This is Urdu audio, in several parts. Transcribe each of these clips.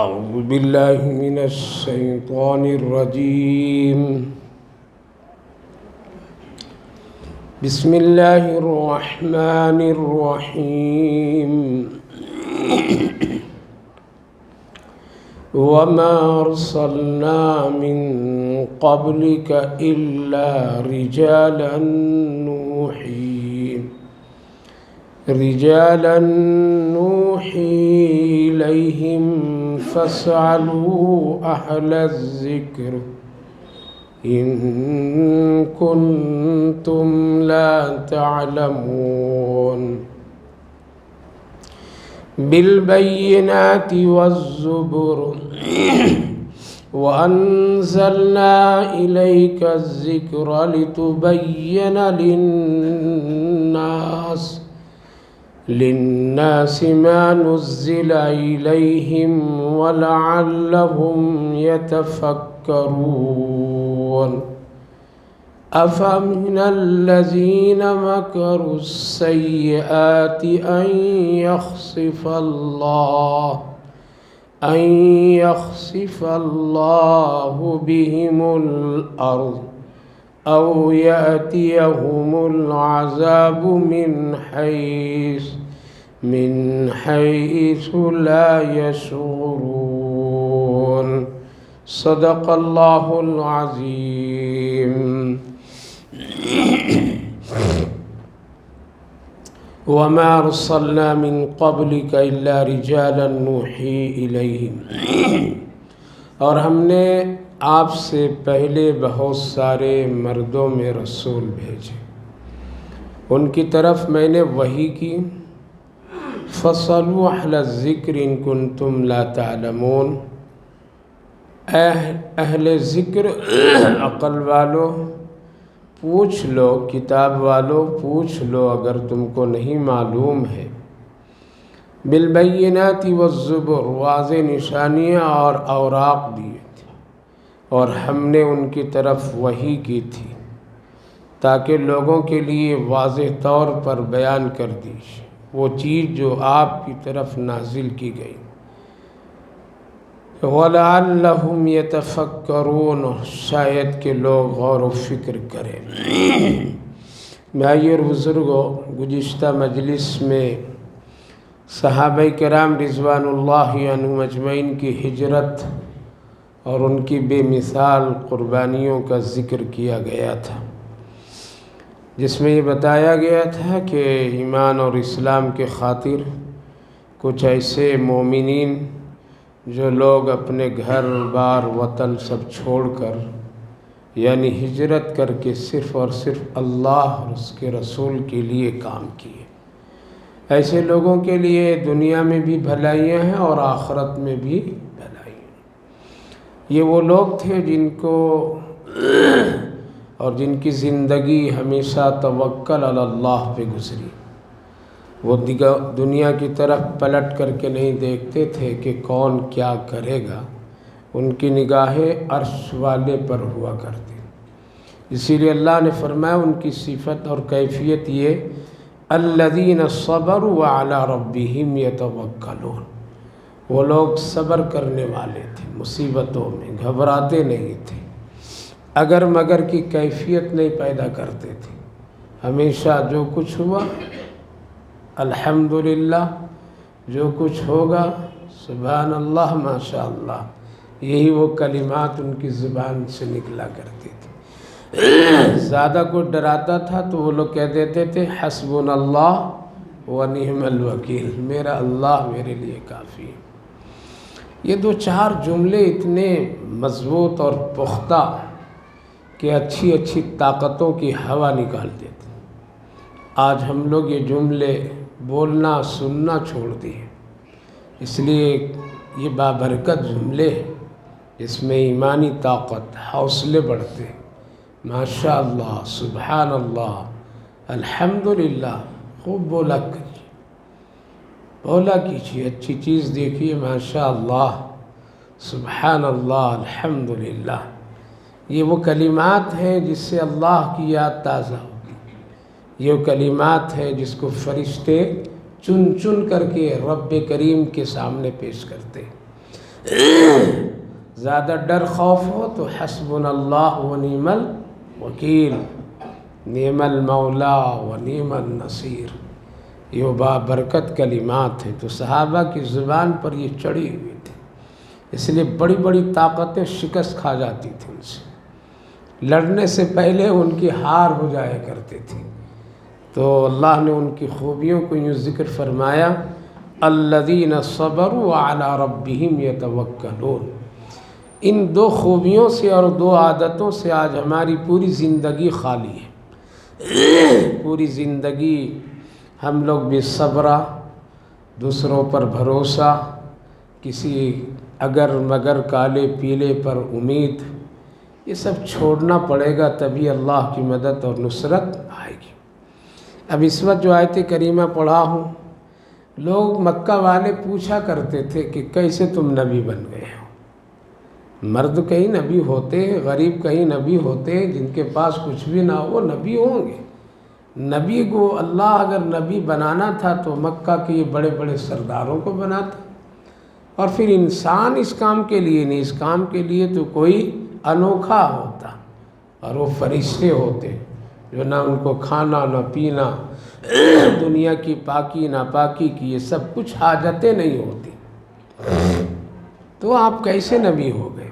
أعوذ بالله من الشيطان الرجيم. بسم الله الرحمن الرحيم. وما أرسلنا من قبلك إلا رجالا نوحي إليهم فاسألوا أهل الذكر إن كنتم لا تعلمون. بالبينات والزبر وأنزلنا إليك الذكر لتبين للناس ما نزل إليهم ولعلهم يتفكرون. أفمن الذين مكروا السيئات أن يخسف الله بهم الأرض أو يأتيهم العذاب من حيث لا يشعرون. صدق الله العظيم. وما أرسلنا من قبلك إلا رجالا نوحي إليهم. اور ہم نے آپ سے پہلے بہت سارے مردوں میں رسول بھیجے، ان کی طرف میں نے وحی کی. فَاسْأَلُوا أَهْلَ الذِّكْرِ إِن كُنتُمْ لَا تَعْلَمُونَ. اہل ذکر، عقل والو پوچھ لو، کتاب والو پوچھ لو اگر تم کو نہیں معلوم ہے. بالبینات والزبر، واضح نشانیاں اور اوراق دیے تھے، اور ہم نے ان کی طرف وحی کی تھی تاکہ لوگوں کے لیے واضح طور پر بیان کر دی وہ چیز جو آپ کی طرف نازل کی گئی. وَلَعَلَّهُمْ يَتَفَكَّرُونَ، شاید کہ لوگ غور و فکر کریں. بھائی اور بزرگوں، گزشتہ مجلس میں صحابہ کرام رضوان اللہ عنہم اجمعین کی ہجرت اور ان کی بے مثال قربانیوں کا ذکر کیا گیا تھا، جس میں یہ بتایا گیا تھا کہ ایمان اور اسلام کے خاطر کچھ ایسے مومنین جو لوگ اپنے گھر بار وطن سب چھوڑ کر، یعنی ہجرت کر کے صرف اور صرف اللہ اور اس کے رسول کے لیے کام کیے، ایسے لوگوں کے لیے دنیا میں بھی بھلائیاں ہیں اور آخرت میں بھی بھلائیاں. یہ وہ لوگ تھے جن کو اور جن کی زندگی ہمیشہ توکل علی اللہ پہ گزری. وہ دنیا کی طرف پلٹ کر کے نہیں دیکھتے تھے کہ کون کیا کرے گا، ان کی نگاہیں عرش والے پر ہوا کرتی. اسی لیے اللہ نے فرمایا ان کی صفت اور کیفیت یہ، الذین صبروا وعلی ربہم یتوکلون. وہ لوگ صبر کرنے والے تھے، مصیبتوں میں گھبراتے نہیں تھے، اگر مگر کی کیفیت نہیں پیدا کرتے تھے. ہمیشہ جو کچھ ہوا الحمدللہ، جو کچھ ہوگا سبحان اللہ ماشاء اللہ، یہی وہ کلمات ان کی زبان سے نکلا کرتی تھی. زیادہ کوئی ڈراتا تھا تو وہ لوگ کہہ دیتے تھے حسبنا اللہ ونعم الوکیل، میرا اللہ میرے لیے کافی ہے. یہ دو چار جملے اتنے مضبوط اور پختہ کہ اچھی اچھی طاقتوں کی ہوا نکال دیتے. آج ہم لوگ یہ جملے بولنا سننا چھوڑ دیے، اس لیے یہ بابرکت جملے ہیں، اس میں ایمانی طاقت، حوصلے بڑھتے. ماشاء اللہ، سبحان اللہ، الحمدللہ. خوب بولا کیجیے، اچھی چیز دیکھیے، ماشاء اللہ، سبحان اللہ، الحمدللہ. یہ وہ کلمات ہیں جس سے اللہ کی یاد تازہ ہوگی. یہ کلمات ہیں جس کو فرشتے چن چن کر کے رب کریم کے سامنے پیش کرتے. زیادہ ڈر خوف ہو تو حسبنا اللہ و نعم الوکیل، نعم المولا و نعم النصیر، یہ بابرکت کلمات ہیں۔ تو صحابہ کی زبان پر یہ چڑھی ہوئی تھی، اس لیے بڑی بڑی طاقتیں شکست کھا جاتی تھیں، ان سے لڑنے سے پہلے ان کی ہار ہو جایا کرتے تھے۔ تو اللہ نے ان کی خوبیوں کو یوں ذکر فرمایا، الذین صبروا علی ربہم یتوکلون۔ ان دو خوبیوں سے اور دو عادتوں سے آج ہماری پوری زندگی خالی ہے۔ پوری زندگی ہم لوگ بے صبرا، دوسروں پر بھروسہ، کسی اگر مگر کالے پیلے پر امید، یہ سب چھوڑنا پڑے گا، تبھی اللہ کی مدد اور نصرت آئے گی۔ اب اس وقت جو آیت کریمہ پڑھا ہوں، لوگ مکہ والے پوچھا کرتے تھے کہ کیسے تم نبی بن گئے ہو؟ مرد کہیں نبی ہوتے، غریب کہیں نبی ہوتے، جن کے پاس کچھ بھی نہ ہو وہ نبی ہوں گے۔ نبی کو اللہ اگر نبی بنانا تھا تو مکہ کے یہ بڑے بڑے سرداروں کو بناتا، اور پھر انسان اس کام کے لیے نہیں، اس کام کے لیے تو کوئی انوکھا ہوتا، اور وہ فرشتے ہوتے جو نہ ان کو کھانا نہ پینا، دنیا کی پاکی ناپاکی کی یہ سب کچھ حاجتیں نہیں ہوتی، تو آپ کیسے نبی ہو گئے؟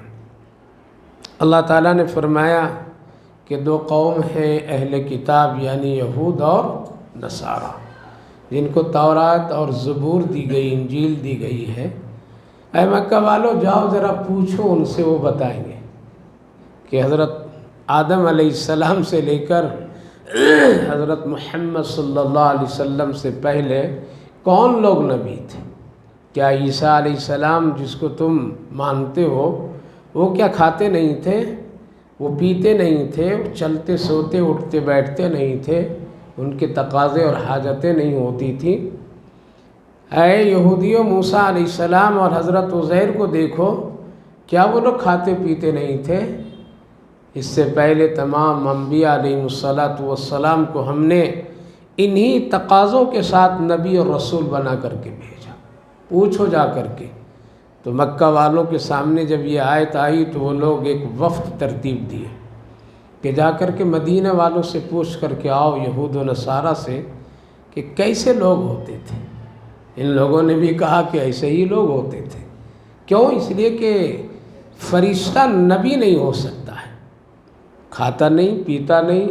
اللہ تعالیٰ نے فرمایا کہ دو قوم ہیں اہل کتاب، یعنی یہود اور نصارہ، جن کو تورات اور زبور دی گئی، انجیل دی گئی ہے۔ اے مکہ والو، جاؤ ذرا پوچھو ان سے، وہ بتائیں گے کہ حضرت آدم علیہ السلام سے لے کر حضرت محمد صلی اللہ علیہ وسلم سے پہلے کون لوگ نبی تھے؟ کیا عیسیٰ علیہ السلام جس کو تم مانتے ہو، وہ کیا کھاتے نہیں تھے، وہ پیتے نہیں تھے، چلتے سوتے اٹھتے بیٹھتے نہیں تھے، ان کے تقاضے اور حاجتیں نہیں ہوتی تھیں؟ اے یہودیوں، موسیٰ علیہ السلام اور حضرت عزیر کو دیکھو، کیا وہ لوگ کھاتے پیتے نہیں تھے؟ اس سے پہلے تمام انبیاء علیہ السلام کو ہم نے انہی تقاضوں کے ساتھ نبی اور رسول بنا کر کے بھیجا۔ پوچھو جا کر کے۔ تو مکہ والوں کے سامنے جب یہ آیت آئی تو وہ لوگ ایک وفد ترتیب دیے کہ جا کر کے مدینہ والوں سے پوچھ کر کے آؤ، یہود و نصارہ سے، کہ کیسے لوگ ہوتے تھے۔ ان لوگوں نے بھی کہا کہ ایسے ہی لوگ ہوتے تھے۔ کیوں؟ اس لیے کہ فرشتہ نبی نہیں ہو سکتا ہے، کھاتا نہیں پیتا نہیں،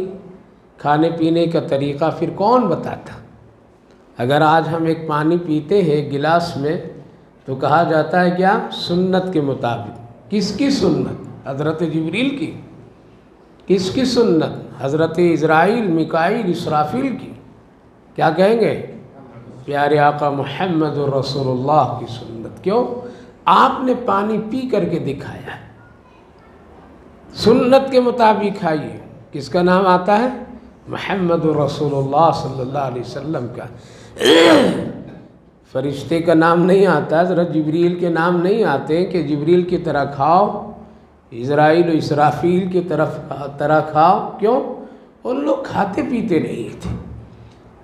کھانے پینے کا طریقہ پھر کون بتاتا؟ اگر آج ہم ایک پانی پیتے ہیں گلاس میں تو کہا جاتا ہے کیا؟ سنت کے مطابق۔ کس کی سنت؟ حضرت جبریل کی۔ کس کی سنت؟ حضرت عزرائیل، میکائیل، اسرافیل کی۔ کیا کہیں گے؟ پیارے آقا محمد رسول اللہ کی سنت۔ کیوں؟ آپ نے پانی پی کر کے دکھایا ہے، سنت کے مطابق کھائیے۔ کس کا نام آتا ہے؟ محمد رسول اللہ صلی اللہ علیہ وسلم کا۔ فرشتے کا نام نہیں آتا، حضرت جبریل کے نام نہیں آتے کہ جبریل کی طرح کھاؤ، عزرائیل و اسرافیل کی طرح کھاؤ۔ کیوں؟ ان لوگ کھاتے پیتے نہیں تھے۔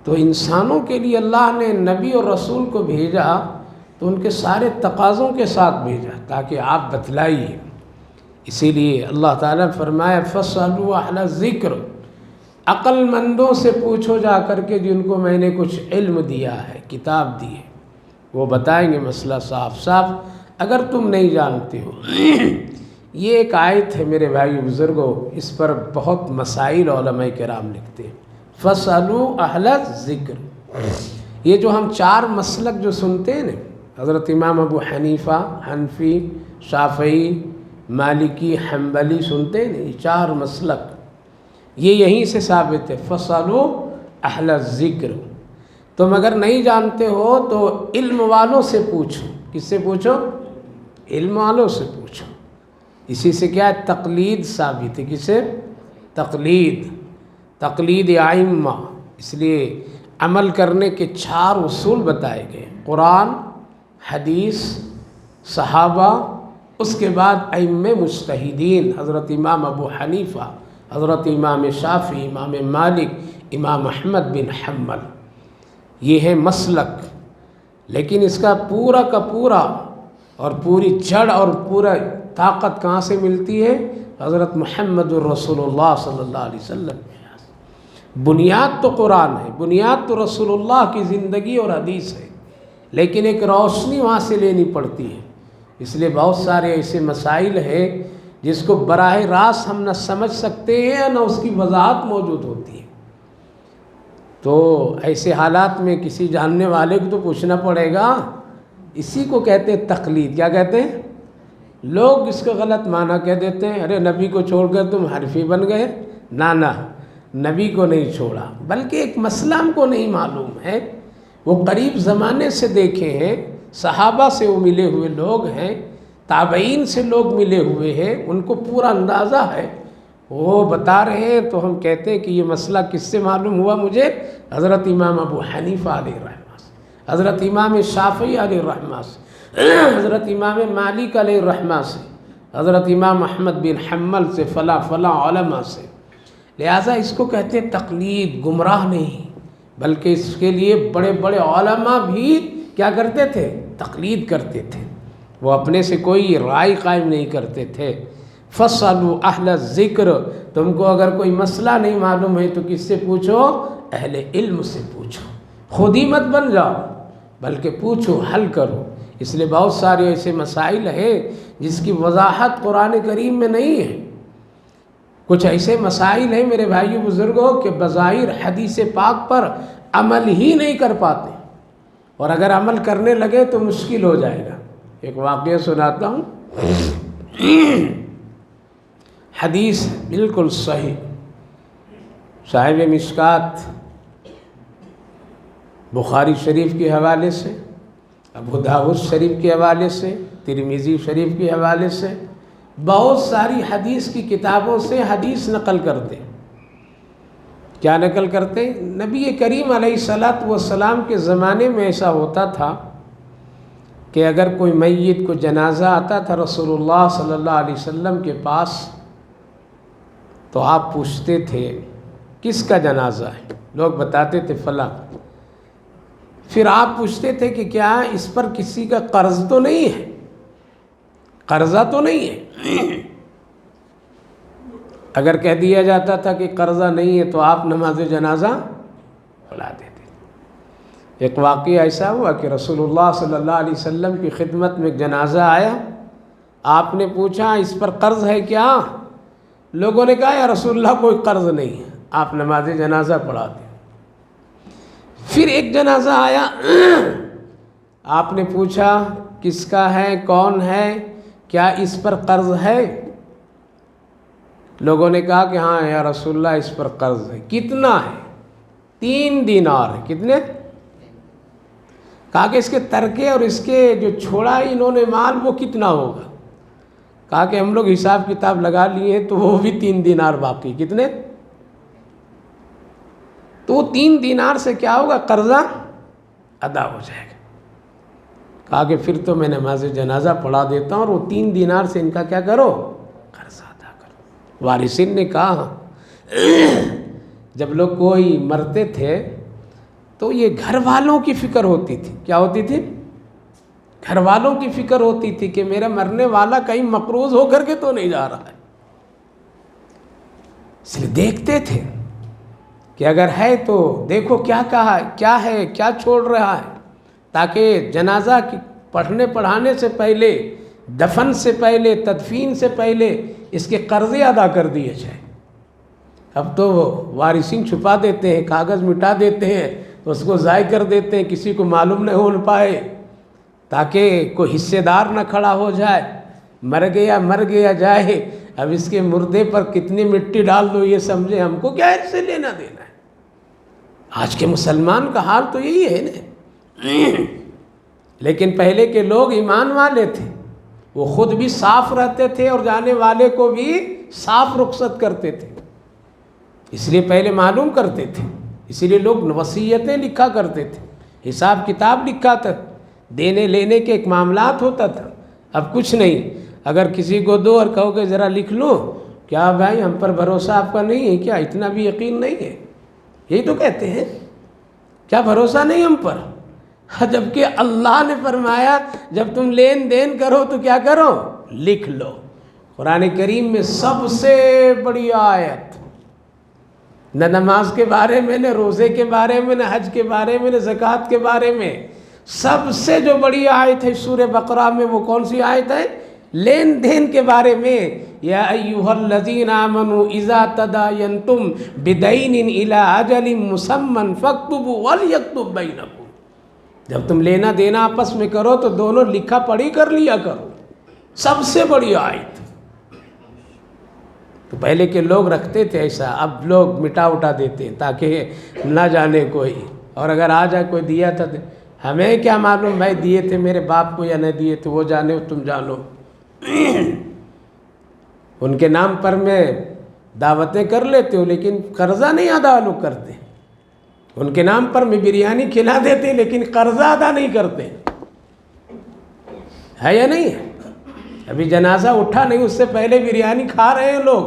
تو انسانوں کے لیے اللہ نے نبی اور رسول کو بھیجا تو ان کے سارے تقاضوں کے ساتھ بھیجا تاکہ آپ بتلائیے۔ اسی لیے اللہ تعالیٰ نے فرمایا فَاسْأَلُوا أَهْلَ الذِّكْرِ، عقل مندوں سے پوچھو جا کر کے جن کو میں نے کچھ علم دیا ہے، کتاب دی ہے، وہ بتائیں گے مسئلہ صاف صاف اگر تم نہیں جانتے ہو۔ یہ ایک آیت ہے میرے بھائی بزرگوں، اس پر بہت مسائل علماء کرام لکھتے ہیں۔ فَاسْأَلُوا أَهْلَ الذِّكْرِ، یہ جو ہم چار مسلک جو سنتے ہیں نا، حضرت امام ابو حنیفہ، حنفی، شافعی، مالکی، حنبلی سنتے ہیں نا، یہ چار مسلک یہ یہیں سے ثابت ہے۔ فَاسْأَلُوا أَهْلَ الذِّكْرِ، تم اگر نہیں جانتے ہو تو علم والوں سے پوچھو۔ کس سے پوچھو؟ علم والوں سے پوچھو۔ اسی سے کیا ہے؟ تقلید ثابت ہے۔ کس سے؟ تقلید ائمہ۔ اس لیے عمل کرنے کے چار اصول بتائے گئے: قرآن، حدیث، صحابہ، اس کے بعد ائمہ مجتہدین، حضرت امام ابو حنیفہ، حضرت امام شافعی، امام مالک، امام احمد بن حنبل۔ یہ ہے مسلک، لیکن اس کا پورا اور پوری جڑ اور پورا طاقت کہاں سے ملتی ہے؟ حضرت محمد الرسول اللہ صلی اللہ علیہ وسلم. بنیاد تو قرآن ہے، بنیاد تو رسول اللہ کی زندگی اور حدیث ہے، لیکن ایک روشنی وہاں سے لینی پڑتی ہے. اس لیے بہت سارے ایسے مسائل ہیں جس کو براہ راست ہم نہ سمجھ سکتے ہیں نہ اس کی وضاحت موجود ہوتی ہے. تو ایسے حالات میں کسی جاننے والے کو تو پوچھنا پڑے گا. اسی کو کہتے ہیں تقلید. کیا کہتے ہیں؟ لوگ اس کو غلط معنی کہہ دیتے ہیں، ارے نبی کو چھوڑ کر تم حنفی بن گئے. نہ، نبی کو نہیں چھوڑا، بلکہ ایک مسئلہ ہم کو نہیں معلوم ہے. وہ قریب زمانے سے دیکھے ہیں، صحابہ سے وہ ملے ہوئے لوگ ہیں، تابعین سے لوگ ملے ہوئے ہیں، ان کو پورا اندازہ ہے، وہ بتا رہے ہیں. تو ہم کہتے ہیں کہ یہ مسئلہ کس سے معلوم ہوا مجھے؟ حضرت امام ابو حنیفہ علیہ رحمہ سے، حضرت امام شافعی علیہ رحمہ سے، حضرت امام مالک علیہ رحمہ سے، حضرت امام احمد بن حنبل سے، فلاں علماء سے. لہٰذا اس کو کہتے ہیں تقلید. گمراہ نہیں، بلکہ اس کے لیے بڑے بڑے علماء بھی کیا کرتے تھے؟ تقلید کرتے تھے. وہ اپنے سے کوئی رائے قائم نہیں کرتے تھے. فَاسْأَلُوا أَهْلَ الذِّكْرِ، تم کو اگر کوئی مسئلہ نہیں معلوم ہے تو کس سے پوچھو؟ اہل علم سے پوچھو. خود ہی مت بن جاؤ، بلکہ پوچھو، حل کرو. اس لیے بہت سارے ایسے مسائل ہیں جس کی وضاحت قرآن کریم میں نہیں ہے. کچھ ایسے مسائل ہیں میرے بھائیو بزرگوں کہ بظاہر حدیث پاک پر عمل ہی نہیں کر پاتے، اور اگر عمل کرنے لگے تو مشکل ہو جائے گا. ایک واقعہ سناتا ہوں. حدیث بالکل صحیح، صاحب مشکات بخاری شریف کے حوالے سے، ابو داؤد شریف کے حوالے سے، ترمذی شریف کے حوالے سے، بہت ساری حدیث کی کتابوں سے حدیث نقل کرتے. کیا نقل کرتے؟ نبی کریم علیہ السلام کے زمانے میں ایسا ہوتا تھا کہ اگر کوئی میت کو جنازہ آتا تھا رسول اللہ صلی اللہ علیہ وسلم کے پاس، تو آپ پوچھتے تھے کس کا جنازہ ہے؟ لوگ بتاتے تھے فلاں. پھر آپ پوچھتے تھے کہ کیا اس پر کسی کا قرض تو نہیں ہے، قرضہ تو نہیں ہے؟ اگر کہہ دیا جاتا تھا کہ قرضہ نہیں ہے تو آپ نماز جنازہ پڑھا دیتے. ایک واقعہ ایسا ہوا کہ رسول اللہ صلی اللہ علیہ وسلم کی خدمت میں ایک جنازہ آیا. آپ نے پوچھا اس پر قرض ہے کیا؟ لوگوں نے کہا یا رسول اللہ کوئی قرض نہیں ہے. آپ نماز جنازہ پڑھا دیں. پھر ایک جنازہ آیا، آپ نے پوچھا کس کا ہے، کون ہے، کیا اس پر قرض ہے؟ لوگوں نے کہا کہ ہاں یا رسول اللہ اس پر قرض ہے. کتنا ہے؟ 3 دینار ہے. کتنے؟ کہا کہ اس کے ترکے اور اس کے جو چھوڑا انہوں نے مال وہ کتنا ہوگا؟ کہا کہ ہم لوگ حساب کتاب لگا لیے تو وہ بھی 3 دینار باقی. کتنے؟ تو 3 دینار سے کیا ہوگا؟ قرضہ ادا ہو جائے گا. کہا کہ پھر تو میں نماز جنازہ پڑھا دیتا ہوں اور وہ 3 دینار سے ان کا کیا کرو؟ قرضہ ادا کرو. وارثین نے کہا جب لوگ کوئی مرتے تھے تو یہ گھر والوں کی فکر ہوتی تھی. کیا ہوتی تھی؟ گھر والوں کی فکر ہوتی تھی کہ میرا مرنے والا کہیں مقروض ہو کر کے تو نہیں جا رہا ہے. اس لیے دیکھتے تھے کہ اگر ہے تو دیکھو کیا کہا ہے، کیا ہے، کیا چھوڑ رہا ہے، تاکہ جنازہ پڑھانے سے پہلے، دفن سے پہلے، تدفین سے پہلے اس کے قرضے ادا کر دیے جائیں. اب تو وارثین چھپا دیتے ہیں، کاغذ مٹا دیتے ہیں، تو اس کو ضائع کر دیتے ہیں، کسی کو معلوم نہ ہو پائے، تاکہ کوئی حصے دار نہ کھڑا ہو جائے. مر گیا جائے. اب اس کے مردے پر کتنی مٹی ڈال دو یہ سمجھے، ہم کو کیا اس سے لینا دینا ہے. آج کے مسلمان کا حال تو یہی ہے نا. لیکن پہلے کے لوگ ایمان والے تھے، وہ خود بھی صاف رہتے تھے اور جانے والے کو بھی صاف رخصت کرتے تھے. اس لیے پہلے معلوم کرتے تھے، اسی لیے لوگ وصیتیں لکھا کرتے تھے، حساب کتاب لکھا تھا، دینے لینے کے ایک معاملات ہوتا تھا. اب کچھ نہیں. اگر کسی کو دو اور کہو کہ ذرا لکھ لو، کیا بھائی ہم پر بھروسہ آپ کا نہیں ہے کیا؟ اتنا بھی یقین نہیں ہے؟ یہی تو کہتے ہیں، کیا بھروسہ نہیں ہم پر؟ جبکہ اللہ نے فرمایا جب تم لین دین کرو تو کیا کرو؟ لکھ لو۔ قرآن کریم میں سب سے بڑی آیت، نہ نماز کے بارے میں، نہ روزے کے بارے میں، نہ حج کے بارے میں، نہ زکوٰۃ کے بارے میں، سب سے جو بڑی آیت ہے سورہ بقرہ میں وہ کون سی آیت ہے؟ لین دین کے بارے میں۔ یا ایھا الذین آمنوا اذا تداینتم بدین الی اجل مسمی فاکتبوا ولیکتب بینکم، جب تم لینا دینا آپس میں کرو تو دونوں لکھا پڑھی کر لیا کرو۔ سب سے بڑی آیت۔ تو پہلے کے لوگ رکھتے تھے ایسا، اب لوگ مٹا اٹا دیتے ہیں تاکہ نہ جانے کوئی، اور اگر آ جائے کوئی دیا تھا ہمیں کیا معلوم بھائی دیے تھے میرے باپ کو یا نہ دیے تھے، وہ جانے تم جانو۔ ان کے نام پر میں دعوتیں کر لیتے ہو لیکن قرضہ نہیں ادا لوگ کرتے، ان کے نام پر میں بریانی کھلا دیتے لیکن قرضہ ادا نہیں کرتے، ہے یا نہیں؟ ابھی جنازہ اٹھا نہیں، اس سے پہلے بریانی کھا رہے ہیں لوگ،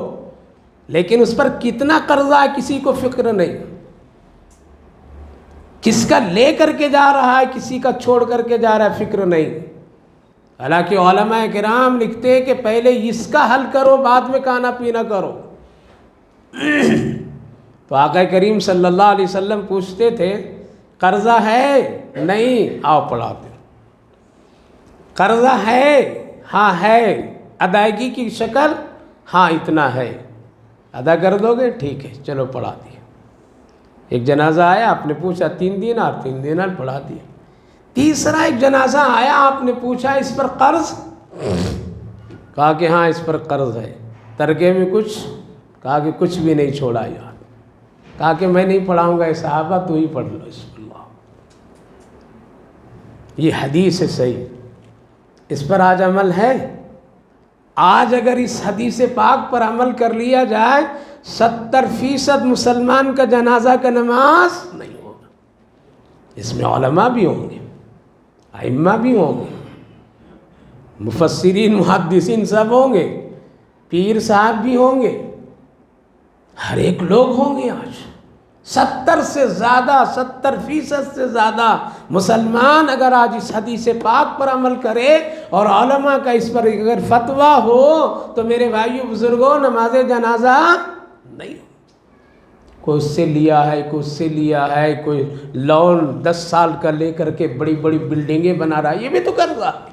لیکن اس پر کتنا قرضہ ہے کسی کو فکر نہیں، کس کا لے کر کے جا رہا ہے کسی کا چھوڑ کر کے جا رہا ہے فکر نہیں۔ حالانکہ علماء کرام لکھتے ہیں کہ پہلے اس کا حل کرو بعد میں کھانا پینا کرو۔ تو آقا کریم صلی اللہ علیہ وسلم پوچھتے تھے قرضہ ہے؟ نہیں، آؤ پڑھا دو۔ قرضہ ہے؟ ہاں ہے۔ ادائیگی کی شکل؟ ہاں اتنا ہے، ادا کر دو گے؟ ٹھیک ہے چلو پڑھا دیا۔ ایک جنازہ آیا، آپ نے پوچھا 3 دینار، 3 دینار پڑھا دیا۔ تیسرا ایک جنازہ آیا، آپ نے پوچھا اس پر قرض؟ کہا کہ ہاں اس پر قرض ہے۔ ترکے میں کچھ؟ کہا کہ کچھ بھی نہیں چھوڑا یار۔ کہا کہ میں نہیں پڑھاؤں گا، اے صحابہ تو ہی پڑھ لو اس اللہ۔ یہ حدیث ہے صحیح، اس پر آج عمل ہے؟ آج اگر اس حدیث پاک پر عمل کر لیا جائے 70% مسلمان کا جنازہ کا نماز نہیں ہوگا۔ اس میں علماء بھی ہوں گے، ائمہ بھی ہوں گے، مفسرین محدثین سب ہوں گے، پیر صاحب بھی ہوں گے، ہر ایک لوگ ہوں گے۔ آج 70% سے زیادہ مسلمان اگر آج اس حدیث پاک پر عمل کرے اور علماء کا اس پر اگر فتویٰ ہو تو میرے بھائیو بزرگوں نماز جنازہ نہیں ہو۔ کوئی اس سے لیا ہے، کوئی اس سے لیا ہے، کوئی لون 10 سال کا لے کر کے بڑی بڑی بلڈنگیں بنا رہا ہے، یہ بھی تو قرضہ ہے،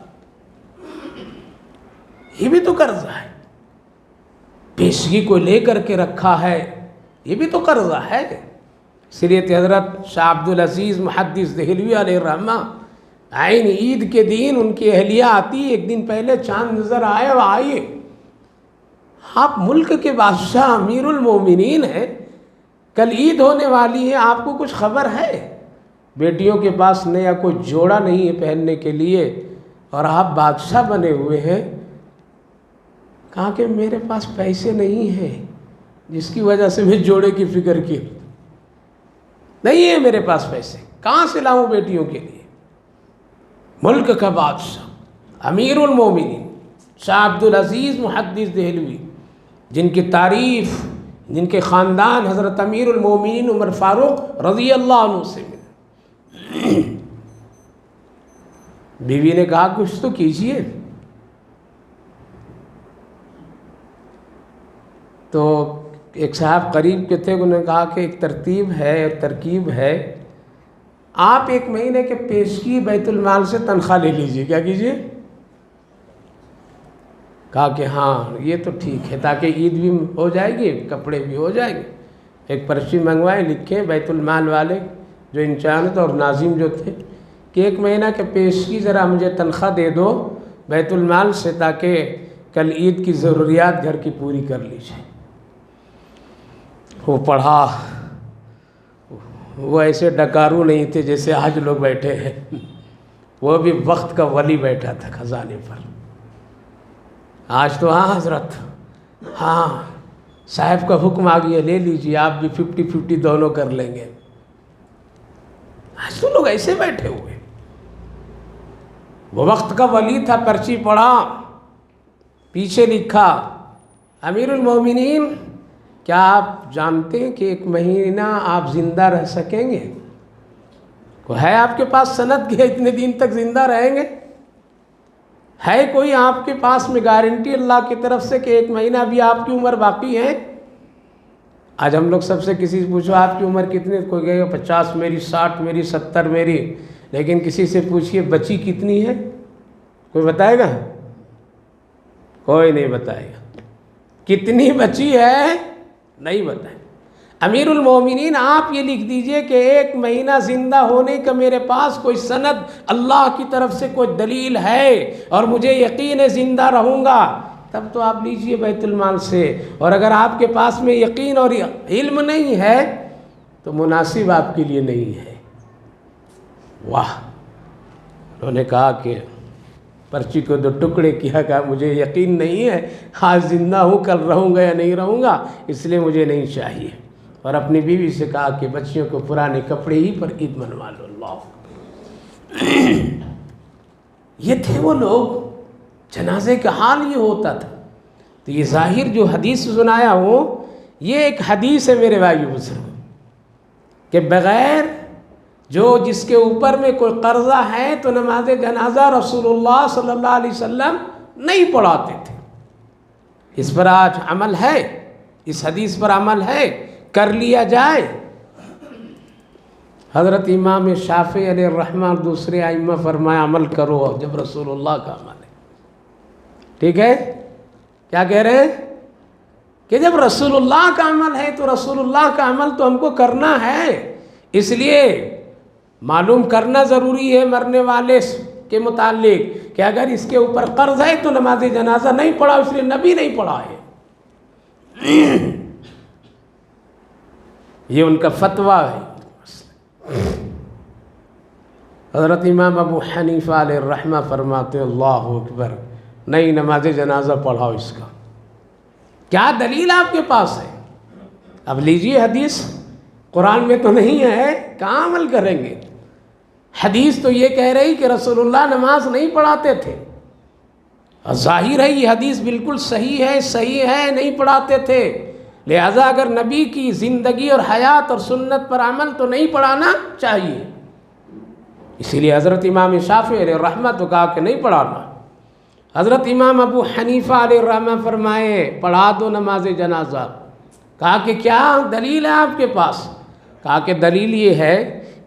یہ بھی تو قرضہ ہے۔ پیشگی کو لے کر کے رکھا ہے، یہ بھی تو قرضہ ہے۔ سیرت حضرت شاہ عبدالعزیز محدث دہلوی علیہ الرحمہ، عین عید کے دن ان کی اہلیہ آتی، ایک دن پہلے چاند نظر آئے وہ آئیے، آپ ملک کے بادشاہ امیر المومنین ہیں، کل عید ہونے والی ہے، آپ کو کچھ خبر ہے؟ بیٹیوں کے پاس نیا کوئی جوڑا نہیں ہے پہننے کے لیے اور آپ بادشاہ بنے ہوئے ہیں۔ کہا کہ میرے پاس پیسے نہیں ہیں جس کی وجہ سے میں جوڑے کی فکر کی، نہیں ہے میرے پاس پیسے، کہاں سے لاؤں بیٹیوں کے لیے؟ ملک کا بادشاہ امیر المومنین شاہ عبدالعزیز محدث دہلوی، جن کی تعریف، جن کے خاندان حضرت امیر المومنین عمر فاروق رضی اللہ عنہ سے ملے۔ بیوی نے کہا کچھ تو کیجئے۔ تو ایک صاحب قریب کے تھے، انہوں نے کہا کہ ایک ترتیب ہے، ترکیب ہے، آپ 1 مہینے کے پیشگی بیت المال سے تنخواہ لے لیجئے۔ کیا کیجئے؟ کہا کہ ہاں یہ تو ٹھیک ہے، تاکہ عید بھی ہو جائے گی، کپڑے بھی ہو جائیں گے۔ ایک پرچی منگوائے، لکھیں بیت المال والے جو انچارج اور ناظم جو تھے کہ 1 مہینہ کے پیشگی ذرا مجھے تنخواہ دے دو بیت المال سے، تاکہ کل عید کی ضروریات گھر کی پوری کر لی جائے۔ وہ پڑھا، وہ ایسے ڈکارو نہیں تھے جیسے آج لوگ بیٹھے ہیں، وہ بھی وقت کا ولی بیٹھا تھا خزانے پر۔ آج تو ہاں حضرت، ہاں صاحب کا حکم آ گیا لے لیجیے، آپ بھی 50-50 دونوں کر لیں گے۔ آج تو لوگ ایسے بیٹھے ہوئے۔ وہ وقت کا ولی تھا، پرچی پڑھا، پیچھے لکھا امیر المومنین کیا آپ جانتے ہیں کہ 1 مہینہ آپ زندہ رہ سکیں گے؟ وہ ہے آپ کے پاس سند کہ اتنے دن تک زندہ رہیں گے؟ ہے کوئی آپ کے پاس میں گارنٹی اللہ کی طرف سے کہ 1 مہینہ بھی آپ کی عمر باقی ہے؟ آج ہم لوگ سب سے کسی سے پوچھو آپ کی عمر کتنی، کوئی کہے گا 50 میری، 60 میری، 70 میری، لیکن کسی سے پوچھئے بچی کتنی ہے؟ کوئی بتائے گا؟ کوئی نہیں بتائے گا۔ کتنی بچی ہے نہیں بتائے۔ امیر المومنین آپ یہ لکھ دیجئے کہ 1 مہینہ زندہ ہونے کا میرے پاس کوئی سند اللہ کی طرف سے کوئی دلیل ہے اور مجھے یقین ہے زندہ رہوں گا، تب تو آپ لیجئے بیت المال سے۔ اور اگر آپ کے پاس میں یقین اور علم نہیں ہے تو مناسب آپ کے لیے نہیں ہے۔ واہ! انہوں نے کہا کہ پرچی کو 2 ٹکڑے کیا، کہا مجھے یقین نہیں ہے آج زندہ ہوں، کل رہوں گا یا نہیں رہوں گا، اس لیے مجھے نہیں چاہیے۔ اور اپنی بیوی سے کہا کہ بچیوں کو پرانے کپڑے ہی پر عید منوا لو۔ اللہ یہ تھے وہ لوگ، جنازے کا حال یہ ہوتا تھا۔ تو یہ ظاہر جو حدیث سنایا ہوں یہ ایک حدیث ہے میرے بھائی بزرگ، کہ بغیر جس کے اوپر میں کوئی قرضہ ہے تو نماز جنازہ رسول اللہ صلی اللہ علیہ وسلم نہیں پڑھاتے تھے۔ اس پر آج عمل ہے، اس حدیث پر عمل ہے، کر لیا جائے۔ حضرت امام شافعی علیہ الرحمہ اور دوسرے ائمہ فرمایا عمل کرو جب رسول اللہ کا عمل ہے۔ ٹھیک ہے؟ کیا کہہ رہے ہیں؟ کہ جب رسول اللہ کا عمل ہے تو رسول اللہ کا عمل تو ہم کو کرنا ہے۔ اس لیے معلوم کرنا ضروری ہے مرنے والے کے متعلق کہ اگر اس کے اوپر قرض ہے تو نماز جنازہ نہیں پڑھا، اس لیے نبی نہیں پڑھا ہے۔ یہ ان کا فتویٰ ہے۔ حضرت امام ابو حنیفہ علیہ الرحمہ فرماتے ہیں اللہ اکبر، نہیں نماز جنازہ پڑھاؤ اس کا۔ کیا دلیل آپ کے پاس ہے؟ اب لیجئے حدیث، قرآن میں تو نہیں ہے، کہاں عمل کریں گے؟ حدیث تو یہ کہہ رہی کہ رسول اللہ نماز نہیں پڑھاتے تھے، اور ظاہر ہے یہ حدیث بالکل صحیح ہے، نہیں پڑھاتے تھے۔ لہذا اگر نبی کی زندگی اور حیات اور سنت پر عمل تو نہیں پڑھانا چاہیے۔ اسی لیے حضرت امام شافعی علیہ الرحمہ تو کہا کہ نہیں پڑھانا۔ حضرت امام ابو حنیفہ علیہ الرحمہ فرمائے پڑھا دو نماز جنازہ۔ کہا کہ کیا دلیل ہے آپ کے پاس؟ کہا کہ دلیل یہ ہے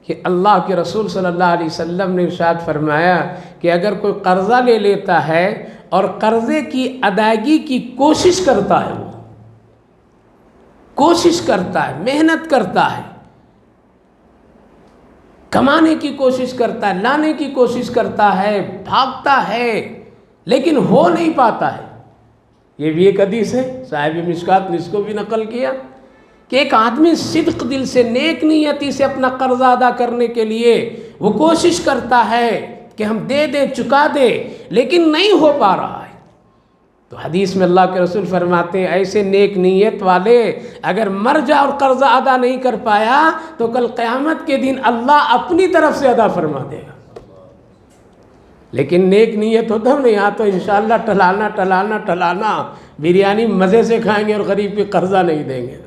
کہ اللہ کے رسول صلی اللہ علیہ وسلم نے ارشاد فرمایا کہ اگر کوئی قرضہ لے لیتا ہے اور قرضے کی ادائیگی کی کوشش کرتا ہے، وہ کوشش کرتا ہے، محنت کرتا ہے، کمانے کی کوشش کرتا ہے، لانے کی کوشش کرتا ہے، بھاگتا ہے، لیکن ہو نہیں پاتا ہے۔ یہ بھی ایک حدیث ہے، صاحب مشکات نے اس کو بھی نقل کیا کہ ایک آدمی صدق دل سے، نیک نیتی سے اپنا قرضہ ادا کرنے کے لیے وہ کوشش کرتا ہے کہ ہم دے دیں، چکا دیں، لیکن نہیں ہو پا رہا ہے۔ تو حدیث میں اللہ کے رسول فرماتے ہیں ایسے نیک نیت والے اگر مر جا اور قرضہ ادا نہیں کر پایا تو کل قیامت کے دن اللہ اپنی طرف سے ادا فرما دے گا۔ لیکن نیک نیت ہوتا نہیں، یہاں تو انشاءاللہ ٹلانا بریانی مزے سے کھائیں گے اور غریب پہ قرضہ نہیں دیں گے۔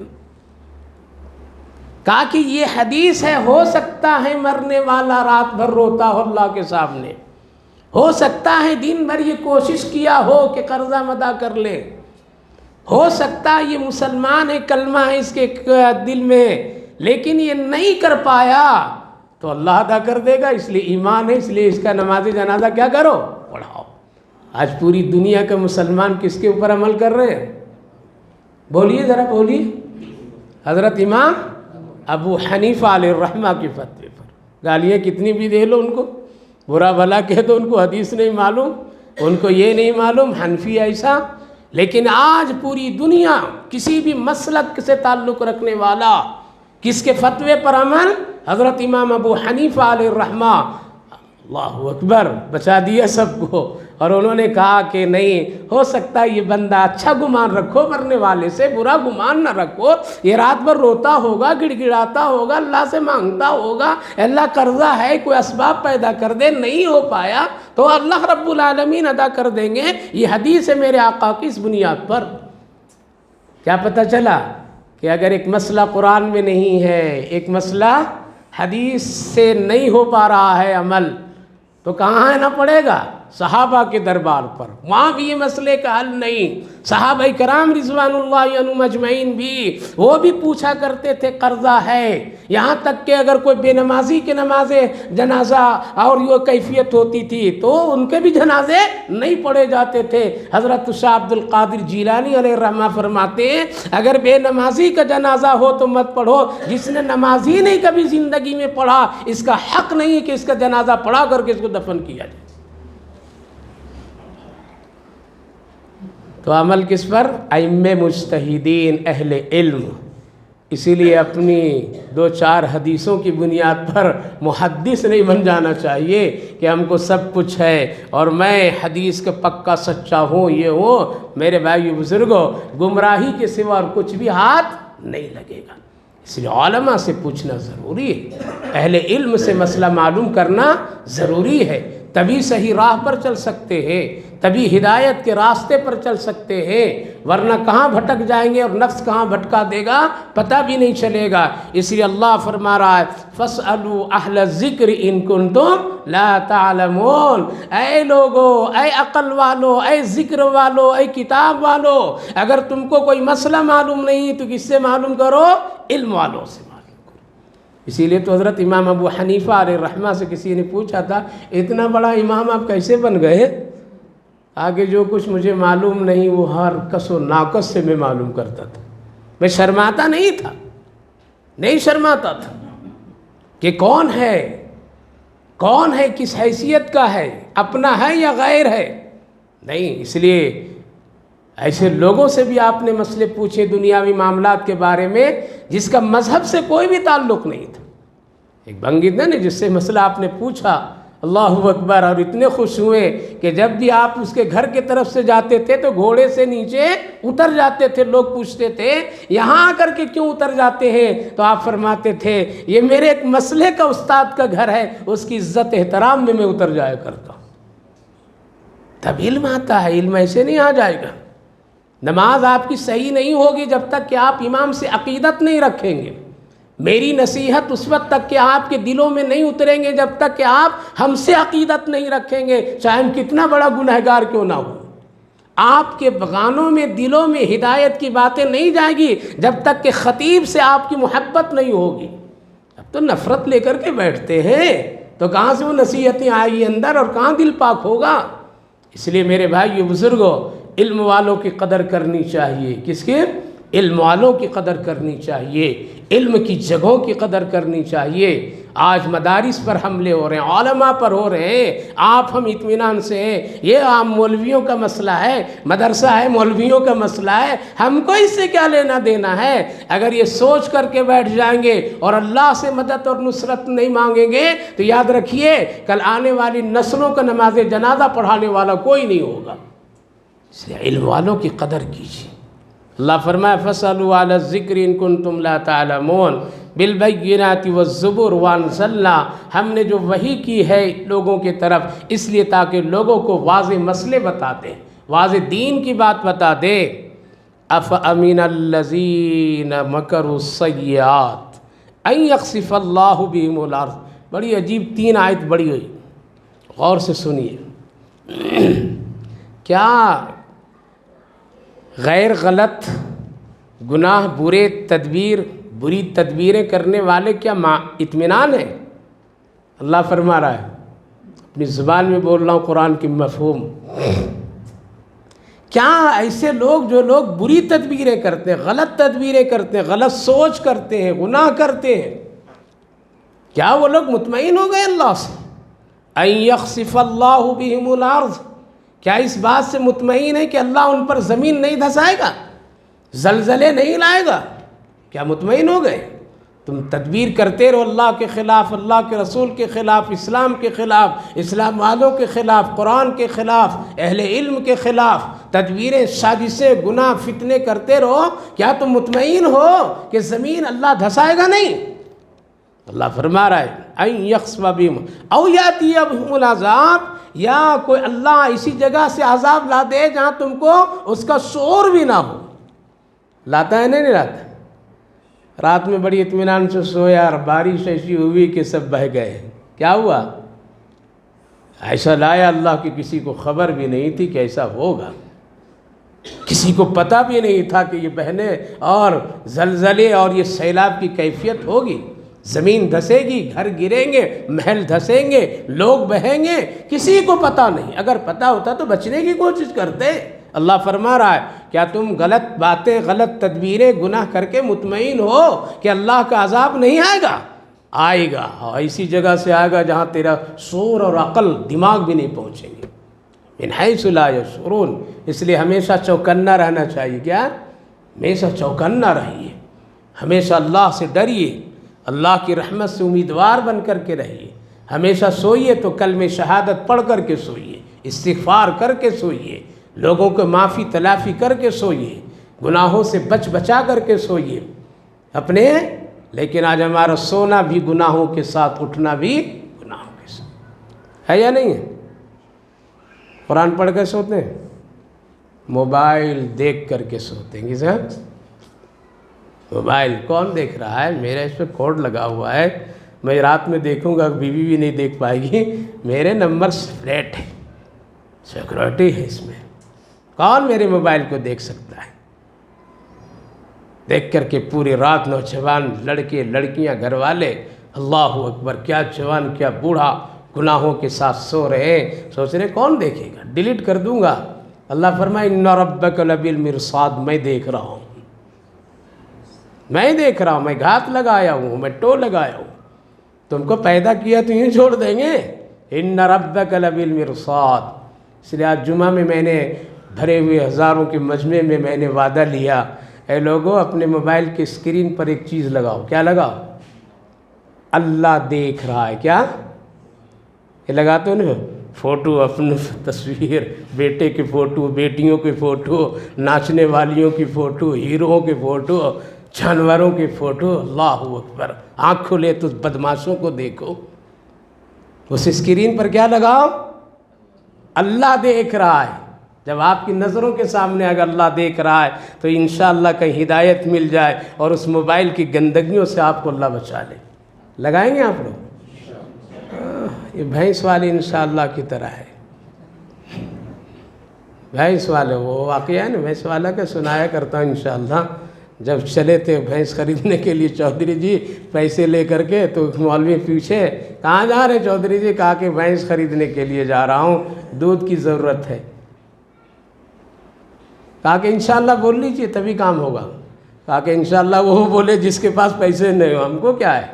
کہا کہ یہ حدیث ہے، ہو سکتا ہے مرنے والا رات بھر روتا ہو اللہ کے سامنے، ہو سکتا ہے دن بھر یہ کوشش کیا ہو کہ قرضہ ادا کر لے، ہو سکتا ہے یہ مسلمان ہے، کلمہ ہے اس کے دل میں، لیکن یہ نہیں کر پایا تو اللہ ادا کر دے گا۔ اس لیے ایمان ہے، اس لیے اس کا نماز جنازہ کیا کرو؟ پڑھاؤ۔ آج پوری دنیا کے مسلمان کس کے اوپر عمل کر رہے ہیں؟ بولیے ذرا بولیے۔ حضرت امام ابو حنیفہ علیہ الرحمہ کی فتوے پر گالیاں کتنی بھی دے لو، ان کو برا بھلا کہہ دو، ان کو حدیث نہیں معلوم، ان کو یہ نہیں معلوم حنفی ایسا۔ لیکن آج پوری دنیا کسی بھی مسلک سے تعلق رکھنے والا کس کے فتوے پر عمل؟ حضرت امام ابو حنیفہ علیہ الرحمہ، اللہ اکبر، بچا دیا سب کو۔ اور انہوں نے کہا کہ نہیں ہو سکتا یہ بندہ، اچھا گمان رکھو مرنے والے سے، برا گمان نہ رکھو، یہ رات بھر روتا ہوگا، گڑ گڑاتا ہوگا، اللہ سے مانگتا ہوگا، اللہ قرضہ ہے، کوئی اسباب پیدا کر دے، نہیں ہو پایا تو اللہ رب العالمین ادا کر دیں گے۔ یہ حدیث ہے میرے آقا کی اس بنیاد پر۔ کیا پتہ چلا کہ اگر ایک مسئلہ قرآن میں نہیں ہے، ایک مسئلہ حدیث سے نہیں ہو پا رہا ہے عمل تو کہاں ہے نہ پڑے گا؟ صحابہ کے دربار پر، وہاں بھی یہ مسئلے کا حل نہیں۔ صحابہ کرام رضوان اللہ عنہم اجمعین بھی وہ بھی پوچھا کرتے تھے قرضہ ہے، یہاں تک کہ اگر کوئی بے نمازی کے نماز جنازہ اور یہ کیفیت ہوتی تھی تو ان کے بھی جنازے نہیں پڑھے جاتے تھے۔ حضرت شاہ عبد القادر جیلانی علیہ الرحمہ فرماتے ہیں اگر بے نمازی کا جنازہ ہو تو مت پڑھو، جس نے نماز ہی نہیں کبھی زندگی میں پڑھا اس کا حق نہیں ہے کہ اس کا جنازہ پڑھا کر کے اس کو دفن کیا جائے۔ تو عمل کس پر؟ ائمہ مجتہدین اہل علم۔ اسی لیے اپنی 2-4 حدیثوں کی بنیاد پر محدث نہیں بن جانا چاہیے کہ ہم کو سب کچھ ہے اور میں حدیث کا پکا سچا ہوں یہ ہوں۔ میرے بھائی بزرگوں، گمراہی کے سوا اور کچھ بھی ہاتھ نہیں لگے گا۔ اس لیے علماء سے پوچھنا ضروری ہے، اہل علم سے مسئلہ معلوم کرنا ضروری ہے، تبھی صحیح راہ پر چل سکتے ہیں، تبھی ہدایت کے راستے پر چل سکتے ہیں، ورنہ کہاں بھٹک جائیں گے اور نفس کہاں بھٹکا دے گا پتہ بھی نہیں چلے گا۔ اس لیے اللہ فرما رہا ہے فَاسْأَلُوا أَهْلَ الذِّكْرِ إِن كُنتُمْ لَا تَعْلَمُونَ۔ اے لوگو، اے عقل والو، اے ذکر والو، اے کتاب والو، اگر تم کو کوئی مسئلہ معلوم نہیں تو کس سے معلوم کرو؟ علم والوں سے معلوم کرو۔ اسی لیے تو حضرت امام ابو حنیفہ علیہ الرحمہ سے کسی نے پوچھا تھا اتنا بڑا امام آپ کیسے بن گئے؟ آگے جو کچھ مجھے معلوم نہیں وہ ہر کس و ناقص سے میں معلوم کرتا تھا، میں شرماتا نہیں تھا، نہیں شرماتا تھا کہ کون ہے کس حیثیت کا ہے، اپنا ہے یا غیر ہے، نہیں۔ اس لیے ایسے لوگوں سے بھی آپ نے مسئلے پوچھے دنیاوی معاملات کے بارے میں جس کا مذہب سے کوئی بھی تعلق نہیں تھا۔ ایک بنگید نے جس سے مسئلہ آپ نے پوچھا، اللہ اکبر، اور اتنے خوش ہوئے کہ جب بھی آپ اس کے گھر کے طرف سے جاتے تھے تو گھوڑے سے نیچے اتر جاتے تھے۔ لوگ پوچھتے تھے یہاں آ کر کے کیوں اتر جاتے ہیں؟ تو آپ فرماتے تھے یہ میرے ایک مسئلے کا استاد کا گھر ہے، اس کی عزت احترام میں اتر جایا کرتا ہوں۔ تب علم آتا ہے، علم ایسے نہیں آ جائے گا۔ نماز آپ کی صحیح نہیں ہوگی جب تک کہ آپ امام سے عقیدت نہیں رکھیں گے۔ میری نصیحت اس وقت تک کہ آپ کے دلوں میں نہیں اتریں گے جب تک کہ آپ ہم سے عقیدت نہیں رکھیں گے، چاہے ہم کتنا بڑا گنہگار کیوں نہ ہو۔ آپ کے بغانوں میں دلوں میں ہدایت کی باتیں نہیں جائیں گی جب تک کہ خطیب سے آپ کی محبت نہیں ہوگی۔ اب تو نفرت لے کر کے بیٹھتے ہیں تو کہاں سے وہ نصیحتیں آئیں گی اندر اور کہاں دل پاک ہوگا؟ اس لیے میرے بھائی بزرگوں، علم والوں کی قدر کرنی چاہیے۔ کس کی؟ علم والوں کی قدر کرنی چاہیے، علم کی جگہوں کی قدر کرنی چاہیے۔ آج مدارس پر حملے ہو رہے ہیں، علماء پر ہو رہے ہیں، آپ ہم اطمینان سے ہیں یہ عام مولویوں کا مسئلہ ہے، مدرسہ ہے مولویوں کا مسئلہ ہے، ہم کو اس سے کیا لینا دینا ہے؟ اگر یہ سوچ کر کے بیٹھ جائیں گے اور اللہ سے مدد اور نصرت نہیں مانگیں گے تو یاد رکھیے کل آنے والی نسلوں کا نماز جنازہ پڑھانے والا کوئی نہیں ہوگا۔ اس لیے علم والوں کی قدر کیجیے۔ اللہ فرمائے فَاسْأَلُوا أَهْلَ الذِّكْرِ إِن كُنتُمْ لَا تَعْلَمُونَ بِالْبَيِّنَاتِ وَالزُّبُرِ وَأَنزَلْنَا، ہم نے جو وحی کی ہے لوگوں کے طرف اس لیے تاکہ لوگوں کو واضح مسئلے بتا دیں، واضح دین کی بات بتا دے۔ أَفَأَمِنَ الَّذِينَ مَكَرُوا السَّيِّئَاتِ أَن يَخْسِفَ اللَّهُ بِهِمُ الْأَرْضَ۔ بڑی عجیب 3 آیت بڑی ہوئی، غور سے سنیے۔ کیا غیر غلط گناہ بری تدبیریں کرنے والے کیا اطمینان ہیں؟ اللہ فرما رہا ہے، اپنی زبان میں بول رہا ہوں، قرآن کی مفہوم۔ کیا ایسے لوگ جو لوگ بری تدبیریں کرتے ہیں، غلط تدبیریں کرتے ہیں، غلط سوچ کرتے ہیں، گناہ کرتے ہیں، کیا وہ لوگ مطمئن ہو گئے اللہ سے؟ ان یخسف اللہ بہم الارض، کیا اس بات سے مطمئن ہے کہ اللہ ان پر زمین نہیں دھسائے گا، زلزلے نہیں لائے گا؟ کیا مطمئن ہو گئے؟ تم تدبیر کرتے رہو اللہ کے خلاف، اللہ کے رسول کے خلاف، اسلام کے خلاف، اسلام والوں کے خلاف، قرآن کے خلاف، اہل علم کے خلاف تدبیریں، سازشیں، گناہ، فتنے کرتے رہو، کیا تم مطمئن ہو کہ زمین اللہ دھسائے گا نہیں؟ اللہ فرما رہا ہے ان یخسف بہم او یاتی بہم العذاب، یا کوئی اللہ اسی جگہ سے عذاب لا دے جہاں تم کو اس کا شعور بھی نہ ہو۔ لاتا ہے نہیں لاتا؟ رات میں بڑی اطمینان سے سویا اور بارش ایسی ہوئی کہ سب بہہ گئے. کیا ہوا؟ ایسا لایا اللہ کی کسی کو خبر بھی نہیں تھی کہ ایسا ہوگا. کسی کو پتہ بھی نہیں تھا کہ یہ بہنے اور زلزلے اور یہ سیلاب کی کیفیت ہوگی. زمین دھسے گی، گھر گریں گے، محل دھسیں گے، لوگ بہیں گے، کسی کو پتہ نہیں. اگر پتہ ہوتا تو بچنے کی کوشش کرتے. اللہ فرما رہا ہے کیا تم غلط باتیں، غلط تدبیریں، گناہ کر کے مطمئن ہو کہ اللہ کا عذاب نہیں آئے گا؟ آئے گا، اور ایسی جگہ سے آئے گا جہاں تیرا شعور اور عقل، دماغ بھی نہیں پہنچیں گے. من حیث لا یشعرون. اس لیے ہمیشہ چوکنا رہنا چاہیے. کیا؟ ہمیشہ چوکنا رہیے، ہمیشہ اللہ سے ڈریے، اللہ کی رحمت سے امیدوار بن کر کے رہیے. ہمیشہ سوئیے تو کلمہ شہادت پڑھ کر کے سوئیے، استغفار کر کے سوئیے، لوگوں کو معافی تلافی کر کے سوئیے، گناہوں سے بچا کر کے سوئیے اپنے. لیکن آج ہمارا سونا بھی گناہوں کے ساتھ، اٹھنا بھی گناہوں کے ساتھ ہے یا نہیں ہے؟ قرآن پڑھ کے سوتے ہیں، موبائل دیکھ کر کے سوتے ہیں. کسے؟ موبائل کون دیکھ رہا ہے؟ میرا اس پہ کوڈ لگا ہوا ہے، میں رات میں دیکھوں گا، بیوی بھی نہیں دیکھ پائے گی. میرے نمبر فلیٹ ہے، سیکورٹی ہے اس میں. کون میرے موبائل کو دیکھ سکتا ہے؟ دیکھ کر کے پوری رات نوجوان لڑکے لڑکیاں گھر والے، اللہ اکبر، کیا جوان کیا بوڑھا گناہوں کے ساتھ سو رہے ہیں. سوچ رہے کون دیکھے گا، ڈیلیٹ کر دوں گا. اللہ فرمائے ان ربک لبالمرصاد. میں دیکھ رہا ہوں، میں دیکھ رہا ہوں، میں گھات لگایا ہوں، میں ٹو لگایا ہوں. تم کو پیدا کیا تو یوں چھوڑ دیں گے؟ ان ربک لبالمرصاد. اس لیے آج جمعہ میں نے بھرے ہوئے ہزاروں کے مجمع میں میں نے وعدہ لیا، اے لوگوں اپنے موبائل کے اسکرین پر ایک چیز لگاؤ. کیا لگاؤ؟ اللہ دیکھ رہا ہے. کیا یہ لگاتے ہو نا؟ فوٹو، اپنی تصویر، بیٹے کی فوٹو، بیٹیوں کی فوٹو، ناچنے والیوں کی فوٹو، ہیروؤں کی فوٹو، جانوروں کی فوٹو. اللہ اکبر. آنکھ کھلے تو بدماشوں کو دیکھو. اس اسکرین پر کیا لگاؤ؟ اللہ دیکھ رہا ہے. جب آپ کی نظروں کے سامنے اگر اللہ دیکھ رہا ہے تو انشاءاللہ کہیں ہدایت مل جائے اور اس موبائل کی گندگیوں سے آپ کو اللہ بچا لے. لگائیں گے آپ لوگ؟ یہ بھینس والے انشاءاللہ کی طرح ہے. بھینس والے وہ واقعہ ہے نا، بھینس والا کا سنایا کرتا ہوں انشاءاللہ. جب چلے تھے بھینس خریدنے کے لیے چودھری جی پیسے لے کر کے، تو مولوی پوچھے کہاں جا رہے چودھری جی؟ کہا کہ بھینس خریدنے کے لیے جا رہا ہوں، دودھ کی ضرورت ہے. کہا کہ انشاءاللہ بول لیجئے تبھی کام ہوگا. کہا کہ انشاءاللہ وہ بولے جس کے پاس پیسے نہیں ہو، ہم کو کیا ہے،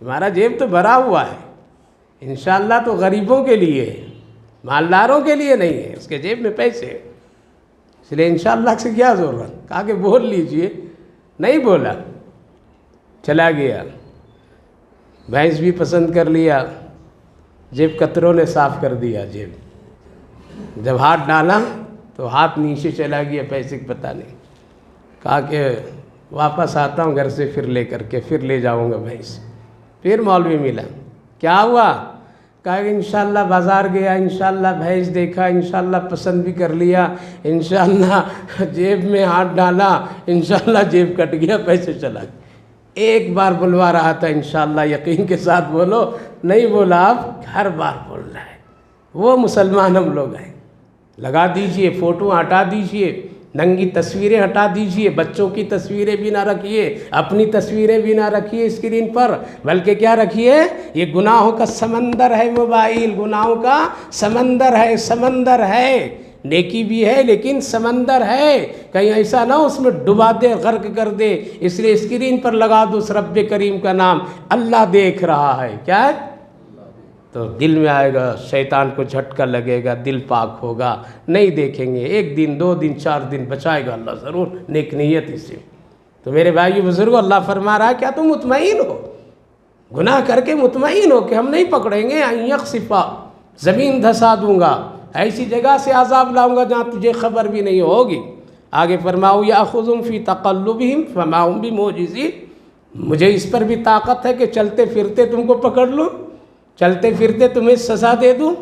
ہمارا جیب تو بھرا ہوا ہے. انشاءاللہ تو غریبوں کے لیے ہے، مالداروں کے لیے نہیں ہے، اس کے جیب میں پیسے. اس لیے انشاءاللہ سے کیا ضرورت. کہا کہ بول لیجئے. نہیں بولا، چلا گیا. بھینس بھی پسند کر لیا، جیب کتروں نے صاف کر دیا. جیب جب ہاتھ ڈالا تو ہاتھ نیچے چلا گیا، پیسے کی پتہ نہیں. کہا کہ واپس آتا ہوں گھر سے پھر لے کر کے، پھر لے جاؤں گا بھینس. پھر مولوی ملا. کیا ہوا؟ کہا کہ انشاءاللہ بازار گیا، انشاءاللہ بھینس دیکھا، انشاءاللہ پسند بھی کر لیا، انشاءاللہ جیب میں ہاتھ ڈالا، انشاءاللہ جیب کٹ گیا، پیسے چلا گیا. ایک بار بلوا رہا تھا انشاءاللہ، یقین کے ساتھ بولو. نہیں بولا، آپ ہر بار بول رہا ہے. وہ مسلمان ہم لوگ ہیں. لگا دیجئے، فوٹو ہٹا دیجئے، ننگی تصویریں ہٹا دیجئے، بچوں کی تصویریں بھی نہ رکھیے، اپنی تصویریں بھی نہ رکھیے اسکرین پر. بلکہ کیا رکھیے؟ یہ گناہوں کا سمندر ہے موبائل، گناہوں کا سمندر ہے، سمندر ہے. نیکی بھی ہے لیکن سمندر ہے، کہیں ایسا نہ اس میں ڈبا دے، غرق کر دے. اس لیے اسکرین پر لگا دو اس رب کریم کا نام. اللہ دیکھ رہا ہے. کیا ہے؟ تو دل میں آئے گا، شیطان کو جھٹکا لگے گا، دل پاک ہوگا. نہیں دیکھیں گے، 1 دن 2 دن 4 دن بچائے گا اللہ ضرور، نیک نیت اس سے. تو میرے بھائی بزرگوں، اللہ فرما رہا ہے کیا تم مطمئن ہو؟ گناہ کر کے مطمئن ہو کہ ہم نہیں پکڑیں گے؟ ان یخسفا، زمین دھسا دوں گا، ایسی جگہ سے عذاب لاؤں گا جہاں تجھے خبر بھی نہیں ہوگی. آگے فرماؤ یاخذہم فی تقلبہم فما ہم بمعجزین. مجھے اس پر بھی طاقت ہے کہ چلتے پھرتے تم کو پکڑ لوں، چلتے پھرتے تمہیں سزا دے دوں،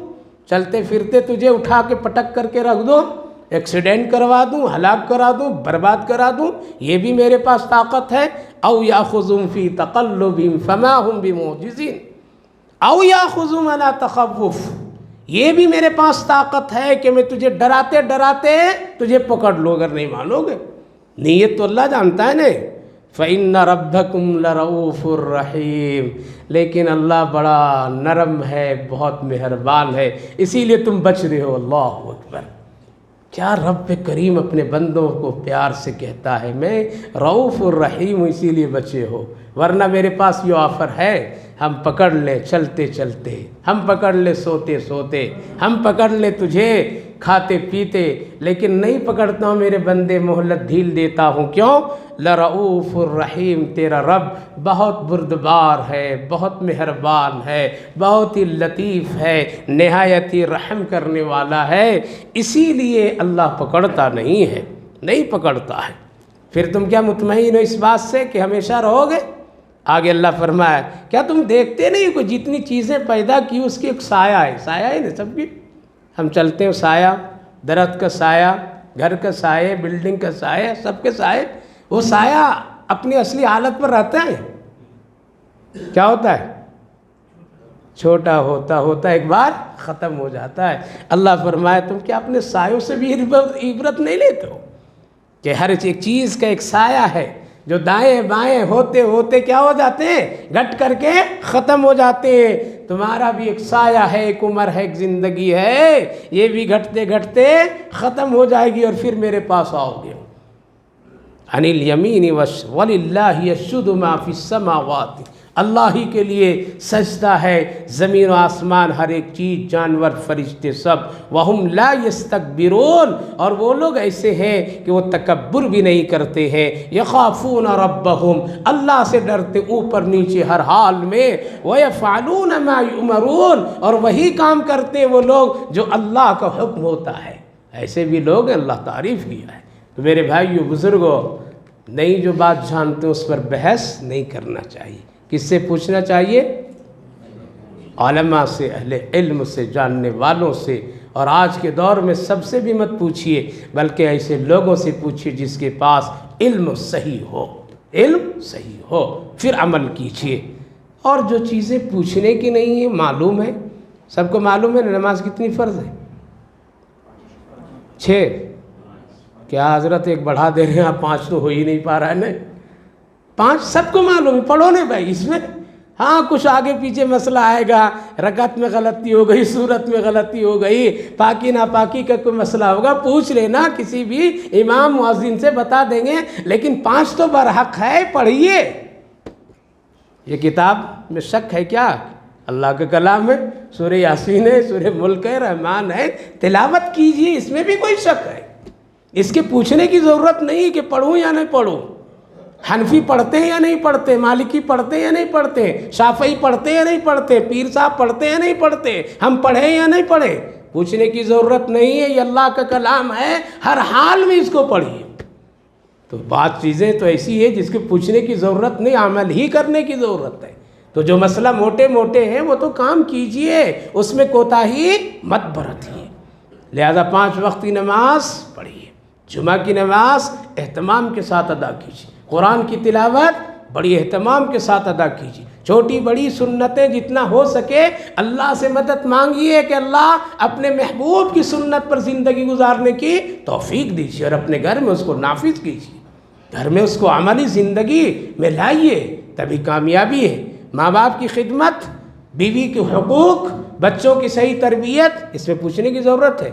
چلتے پھرتے تجھے اٹھا کے پٹک کر کے رکھ دو. ایکسیڈنٹ کروا دوں، ہلاک کرا دوں، برباد کرا دوں، یہ بھی میرے پاس طاقت ہے۔ او یاخذہم فی تقلبہم فما ہم بمعجزین او یاخذہم علی تخوف، یہ بھی میرے پاس طاقت ہے کہ میں تجھے ڈراتے ڈراتے تجھے پکڑ لوں اگر نہیں مانو گے۔ نیت تو اللہ جانتا ہے نا۔ فإن ربکم لرؤوف الرحیم، لیکن اللہ بڑا نرم ہے، بہت مہربان ہے، اسی لیے تم بچ رہے ہو۔ اللہ اکبر! کیا رب کریم اپنے بندوں کو پیار سے کہتا ہے، میں رؤوف الرحیم ہوں اسی لیے بچے ہو، ورنہ میرے پاس یہ آفر ہے، ہم پکڑ لیں چلتے چلتے، ہم پکڑ لیں سوتے سوتے، ہم پکڑ لیں تجھے کھاتے پیتے، لیکن نہیں پکڑتا ہوں میرے بندے، مہلت ڈھیل دیتا ہوں۔ کیوں؟ لرؤوف الرحیم، تیرا رب بہت بردبار ہے، بہت مہربان ہے، بہت ہی لطیف ہے، نہایت ہی رحم کرنے والا ہے، اسی لیے اللہ پکڑتا نہیں ہے، نہیں پکڑتا ہے۔ پھر تم کیا مطمئن ہو اس بات سے کہ ہمیشہ رہو گے؟ آگے اللہ فرمایا، کیا تم دیکھتے نہیں کہ جتنی چیزیں پیدا کی اس کی ایک سایہ ہے، سایہ ہے نا سب کی، ہم چلتے ہیں سایہ، درخت کا سایہ، گھر کا سایہ، بلڈنگ کا سایہ، سب کے سایہ، وہ سایہ اپنی اصلی حالت پر رہتا ہے؟ کیا ہوتا ہے؟ چھوٹا ہوتا ہوتا ایک بار ختم ہو جاتا ہے۔ اللہ فرمایا، تم کیا اپنے سایوں سے بھی عبرت نہیں لیتے ہو کہ ہر ایک چیز کا ایک سایہ ہے جو دائیں بائیں ہوتے ہوتے کیا ہو جاتے ہیں؟ گھٹ کر کے ختم ہو جاتے ہیں۔ تمہارا بھی ایک سایہ ہے، ایک عمر ہے، ایک زندگی ہے، یہ بھی گھٹتے گھٹتے ختم ہو جائے گی اور پھر میرے پاس آؤ گے۔ عن الیمین وللہ یسجد ما فی السماوات، اللہ ہی کے لیے سجدہ ہے زمین و آسمان، ہر ایک چیز، جانور، فرشتے سب۔ وہم لا یستکبرون، اور وہ لوگ ایسے ہیں کہ وہ تکبر بھی نہیں کرتے ہیں۔ یخافون ربہم، اللہ سے ڈرتے اوپر نیچے ہر حال میں۔ ویفعلون ما یؤمرون، اور وہی کام کرتے ہیں وہ لوگ جو اللہ کا حکم ہوتا ہے۔ ایسے بھی لوگ اللہ تعریف کیا ہے۔ تو میرے بھائیو بزرگوں، نئی جو بات جانتے ہیں اس پر بحث نہیں کرنا چاہیے۔ کس سے پوچھنا چاہیے؟ علماء سے، اہل علم سے، جاننے والوں سے۔ اور آج کے دور میں سب سے بھی مت پوچھئے، بلکہ ایسے لوگوں سے پوچھئے جس کے پاس علم صحیح ہو، علم صحیح ہو، پھر عمل کیجئے۔ اور جو چیزیں پوچھنے کی نہیں ہیں، معلوم ہے، سب کو معلوم ہے نماز کتنی فرض ہے؟ 6۔ کیا حضرت ایک بڑھا دے رہے ہیں، آپ 5 تو ہو ہی نہیں پا رہا ہے نا؟ 5 سب کو معلوم ہے، پڑھو نہیں بھائی اس میں۔ ہاں کچھ آگے پیچھے مسئلہ آئے گا، رکعت میں غلطی ہو گئی، سورت میں غلطی ہو گئی، پاکی ناپاکی کا کوئی مسئلہ ہوگا، پوچھ لینا، کسی بھی امام مؤذن سے بتا دیں گے، لیکن 5 تو برحق ہے، پڑھیے۔ یہ کتاب میں شک ہے کیا؟ اللہ کا کلام ہے، سورہ یاسین ہے، سورہ ملک ہے، رحمان ہے، تلاوت کیجئے، اس میں بھی کوئی شک ہے؟ اس کے پوچھنے کی ضرورت نہیں کہ پڑھوں یا نہیں پڑھوں، حنفی پڑھتے ہیں یا نہیں پڑھتے، مالکی پڑھتے ہیں یا نہیں پڑھتے، شافعی پڑھتے ہیں یا نہیں پڑھتے، پیر صاحب پڑھتے ہیں یا نہیں پڑھتے، ہم پڑھیں یا نہیں پڑھیں، پوچھنے کی ضرورت نہیں ہے، یہ اللہ کا کلام ہے، ہر حال میں اس کو پڑھیے۔ تو بات چیزیں تو ایسی ہے جس کے پوچھنے کی ضرورت نہیں، عمل ہی کرنے کی ضرورت ہے۔ تو جو مسئلہ موٹے موٹے ہیں وہ تو کام کیجئے، اس میں کوتاہی مت برتیے۔ لہذا 5 وقت کی نماز پڑھیے، جمعہ کی نماز اہتمام کے ساتھ ادا کیجیے، قرآن کی تلاوت بڑی اہتمام کے ساتھ ادا کیجیے، چھوٹی بڑی سنتیں جتنا ہو سکے اللہ سے مدد مانگیے کہ اللہ اپنے محبوب کی سنت پر زندگی گزارنے کی توفیق دیجیے، اور اپنے گھر میں اس کو نافذ کیجیے، گھر میں اس کو عملی زندگی میں لائیے، تبھی کامیابی ہے۔ ماں باپ کی خدمت، بیوی کے حقوق، بچوں کی صحیح تربیت، اس میں پوچھنے کی ضرورت ہے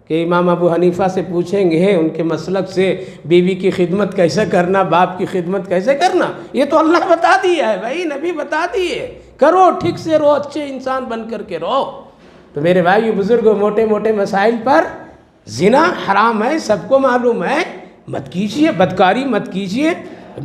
کہ امام ابو حنیفہ سے پوچھیں گے ان کے مسلک سے بیوی کی خدمت کیسے کرنا، باپ کی خدمت کیسے کرنا، یہ تو اللہ بتا دیا ہے بھائی، نبی بتا دیے، کرو ٹھیک سے رہو، اچھے انسان بن کر کے رہو۔ تو میرے بھائی بزرگوں، موٹے موٹے مسائل پر زنا حرام ہے، سب کو معلوم ہے، مت کیجیے، بدکاری مت کیجیے،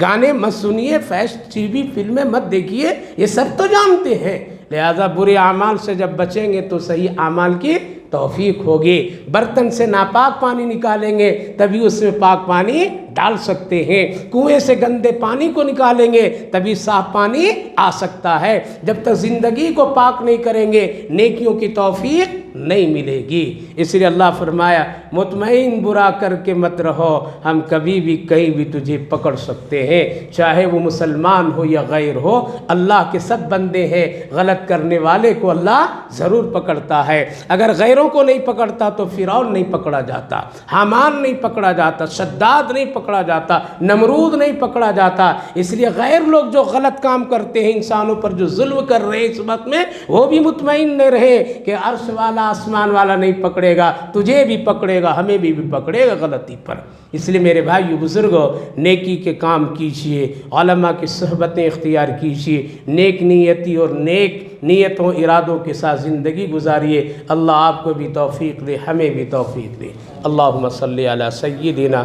گانے مت سنیے، فیش ٹی وی فلمیں مت دیکھیے، یہ سب تو جانتے ہیں۔ لہذا برے اعمال سے جب بچیں گے تو صحیح اعمال کی توفیق ہوگی۔ برتن سے ناپاک پانی نکالیں گے تبھی اس میں پاک پانی ڈال سکتے ہیں۔ کنویں سے گندے پانی کو نکالیں گے تبھی صاف پانی آ سکتا ہے۔ جب تک زندگی کو پاک نہیں کریں گے نیکیوں کی توفیق نہیں ملے گی۔ اس لیے اللہ فرمایا مطمئن برا کر کے مت رہو، ہم کبھی بھی کہیں بھی تجھے پکڑ سکتے ہیں، چاہے وہ مسلمان ہو یا غیر ہو، اللہ کے سب بندے ہیں، غلط کرنے والے کو اللہ ضرور پکڑتا ہے۔ اگر غیروں کو نہیں پکڑتا تو فرعون نہیں پکڑا جاتا، حامان نہیں پکڑا جاتا، شداد نہیں پکڑا جاتا، نمرود نہیں پکڑا جاتا۔ اس لیے غیر لوگ جو غلط کام کرتے ہیں، انسانوں پر جو ظلم کر رہے ہیں اس وقت میں، وہ بھی مطمئن نہیں رہے کہ عرش والا آسمان والا نہیں پکڑے گا، تجھے بھی پکڑے گا، ہمیں بھی پکڑے گا غلطی پر۔ اس لیے میرے بھائیو بزرگوں، نیکی کے کام کیجئے، علماء کی صحبتیں اختیار کیجئے، نیک نیتی اور نیک نیتوں ارادوں کے ساتھ زندگی گزاریے۔ اللہ آپ کو بھی توفیق دے، ہمیں بھی توفیق دے۔ اللہم صلی علی سیدنا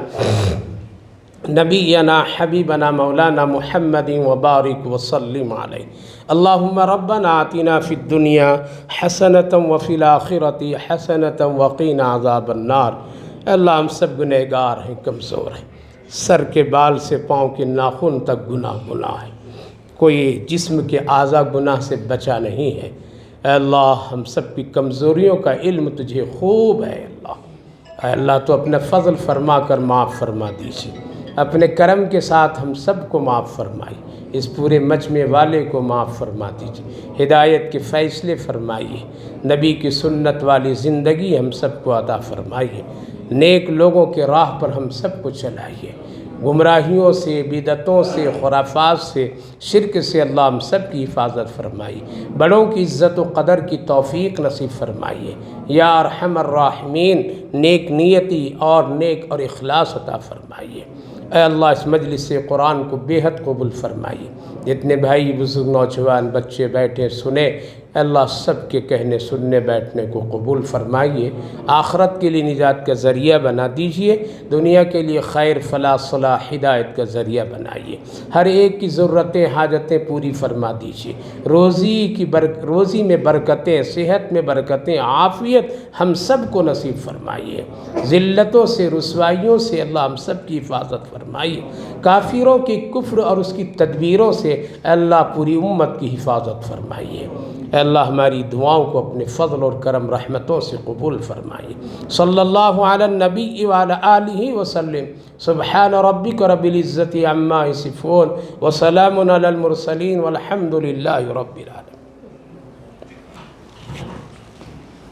نبینا حبیبنا مولانا محمد وبارک وسلم علیہ۔ اللہم ربنا آتنا فی الدنیا حسنۃ وفی الآخرۃ حسنۃ وقنا عذاب النار۔ اللہ ہم سب گنہگار ہیں، کمزور ہیں، سر کے بال سے پاؤں کے ناخن تک گناہ ہے، کوئی جسم کے اعضاء گناہ سے بچا نہیں ہے۔ اے اللہ ہم سب کی کمزوریوں کا علم تجھے خوب ہے۔ اے اللہ تو اپنا فضل فرما کر معاف فرما دیجیے، اپنے کرم کے ساتھ ہم سب کو معاف فرمائیے، اس پورے مجمع والے کو معاف فرما دیجیے، ہدایت کے فیصلے فرمائیے، نبی کی سنت والی زندگی ہم سب کو عطا فرمائیے، نیک لوگوں کے راہ پر ہم سب کو چلائیے، گمراہیوں سے، بدعتوں سے، خرافات سے، شرک سے اللہ ہم سب کی حفاظت فرمائیے، بڑوں کی عزت و قدر کی توفیق نصیب فرمائیے، یا ارحم الراحمین، نیک نیتی اور نیک اور اخلاص عطا فرمائیے۔ اے اللہ اس مجلس سے قرآن کو بے حد قبول فرمائیے، جتنے بھائی بزرگ نوجوان بچے بیٹھے سنے، اے اللہ سب کے کہنے سننے بیٹھنے کو قبول فرمائیے، آخرت کے لیے نجات کا ذریعہ بنا دیجئے، دنیا کے لیے خیر فلاح صلاح ہدایت کا ذریعہ بنائیے، ہر ایک کی ضرورتیں حاجتیں پوری فرما دیجئے، روزی میں برکتیں، صحت میں برکتیں، عافیت ہم سب کو نصیب فرمائیے، ذلتوں سے رسوائیوں سے اللہ ہم سب کی حفاظت فرمائیے، کافروں کی کفر اور اس کی تدبیروں سے اللہ پوری امت کی حفاظت فرمائیے۔ اے اللہ ہماری دعاؤں کو اپنے فضل اور کرم رحمتوں سے قبول فرمائیے۔ صلی اللہ علی النبی وعلی آلہ وسلم۔ سبحان ربک رب العزت عما یصفون وسلام علی المرسلین والحمد للہ رب العالمین۔